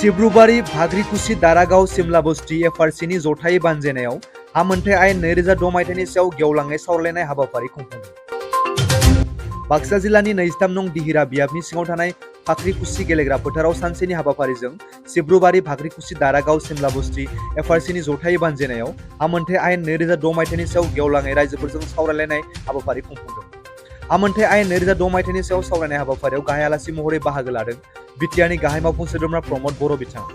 सिब्रुबारी भाग्रिकुसि दारागाव सिमला बस्ति एफआरसिनि जथायै बानजायनायाव हा मोनथाय आयेन 2006 मायथाइनि सायाव गेवलाङै सावरायलायनाय हाबाफारि खुंफुंदों। बाक्सा जिल्लानि 23 नं दिहिरा बियाबनि सिङाव थानाय भाग्रिकुसि गेलेग्रा फोथाराव सानसेनि हाबाफारिजों सिब्रुबारी भाग्रिकुसि दारागाव सिमला बस्ति एफआरसिनि जथायै बानजायनायाव हा मोनथाय आयेन 2006 मायथाइनि सायाव गेवलाङै रायजोफोरजों सावरायलायनाय हाबाफारि खुंफुंदों। हा मोनथाय आयेन 2006 मायथाइनि सायाव सावरायनाय हाबाफारियाव गाहाय आलासि महरै बाहागो लादों बिटिआरनि गाहाय मावफुं सोद्रोमा प्रमद बर' बिथाङा।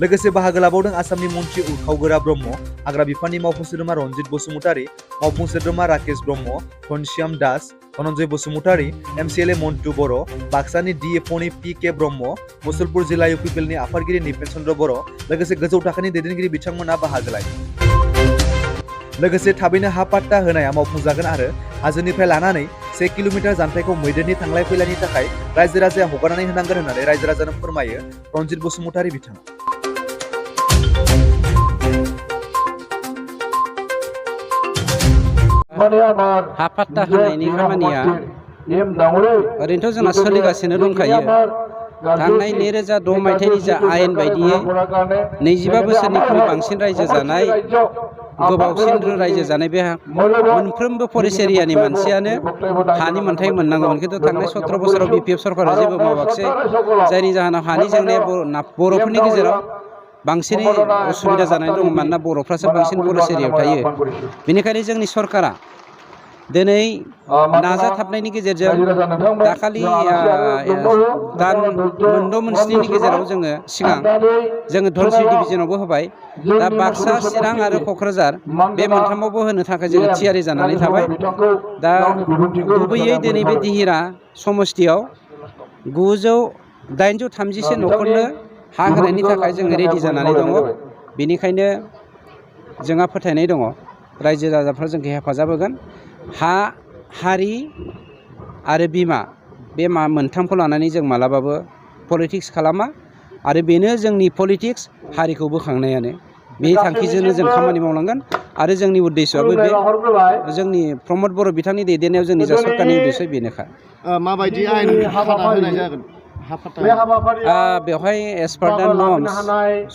लोगोसे बाहागो लाबावदों आसामनि मन्त्रि उरखावगोरा ब्रह्म, हाग्रा बिफाननि मावफुं सोद्रोमा रन्जित बसुमतारी, मावफुं सोद्रोमा राकेश ब्रह्म, घनश्याम दास, धनन्जय बसुमतारी, एमसिएलए मन्टु बर', बाक्सानि डिएफअनि पि.के. ब्रह्म, मुसलपुर जिल्ला इउपिपिएलनि आफादगिरि निपेन चन्द्र बर', लोगोसे गोजौ थाखोनि दैदेनगिरि बिथांमोना बाहागो लायो। लोगोसे थाबैनो हा पाट्टा होनाया मावफुंजागोन आरो हाजोनिफ्राय लानानै 1 किल'मिटार जानथायखौ मैदेरनि थांलाय फैलायनि थाखाय रायजो राजाया हगारनानै होनांगोन होननानै रायजो राजानो फोरमायो रन्जित बसुमतारी बिथाङा। हा पाट्टा होनायनि खामानिया ओरैनोथ' जोंना सोलिगासिनो दंखायो। थांनाय 2006 मायथाइनि जा आयेन बायदियै 25 बोसोरनिख्रुइ बांसिन रायजो जानाय गोबावसिन रायजो जानाय बे मोनफ्रोमबो फरेस्ट एरियानि मानसियानो हानि मोनथाय मोननांगौमोन, खिन्थु थांनाय 17 बोसोराव बिपिएफ सरकारा जेबो मावाखिसै, जायनि जाहोनाव हानि जेंनाया बर'फोरनि गेजेराव बांसिनै उसुबिदा जानानै दङ। मानोना बर'फ्रासो बांसिन फरेस्ट एरियायाव थायो। बेनिखायनो जोंनि सरकारा दिनै नाजाथाबनायनि गेजेरजों दाखालि दान मोनस्निनि गेजेराव जोङो धनसिरि डिभिजनावबो होबाय। दा बाक्सा, चिरां आरो क'क्राझार बे मोनथामावबो होनो थाखाय जोङो थियारि जानानै थाबाय। दा गुबैयै दिनै बे दिहिरा समस्तियाव 830 न'खरनो हा होनायनि थाखाय जोङो रेडि जानानै दङ। बेनिखायनो जोंहा फोथायनाय दङ रायजो राजाफ्रा जोंखौ हेफाजाब होगोन। हा, हारि आरो बिमा बे मोनथामखौ लानानै जों मालाबाबो पलिटिक्स खालामा आरो बेनो जोंनि पलिटिक्स, हारिखौ बोखांनायानो। बे थांखिजोंनो जों खामानि मावलांगोन आरो जोंनि उद्देश्यआबो बे जोंनि प्रमद बर' बिथांनि दैदेननायाव जोंनि जा सरकारनि उद्देश्य बेनोखा। माबायदि आयेन खाना होनाय जागोन? बेवहाय एस पार दा नर्म्स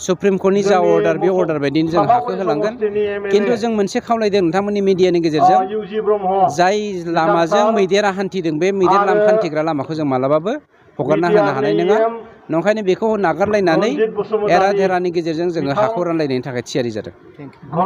सुप्रिम कर्टनि जा अर्डार, बे अर्डार बायदिनो जों हाखौ होलांगोन। खिन्थु जों मोनसे खावलायदों नोंथांमोननि मिडियानि गेजेरजों, जाय लामाजों मैदेरा हान्थिदों बे मैदेर हान्थिग्रा लामाखौ जों मालाबाबो हगारना होनो हानाय नङा। नंखायनो बेखौ नागारलायनानै एरा धेरानि गेजेरजों जोङो हाखौ रानलायनायनि थाखाय थियारि जादों।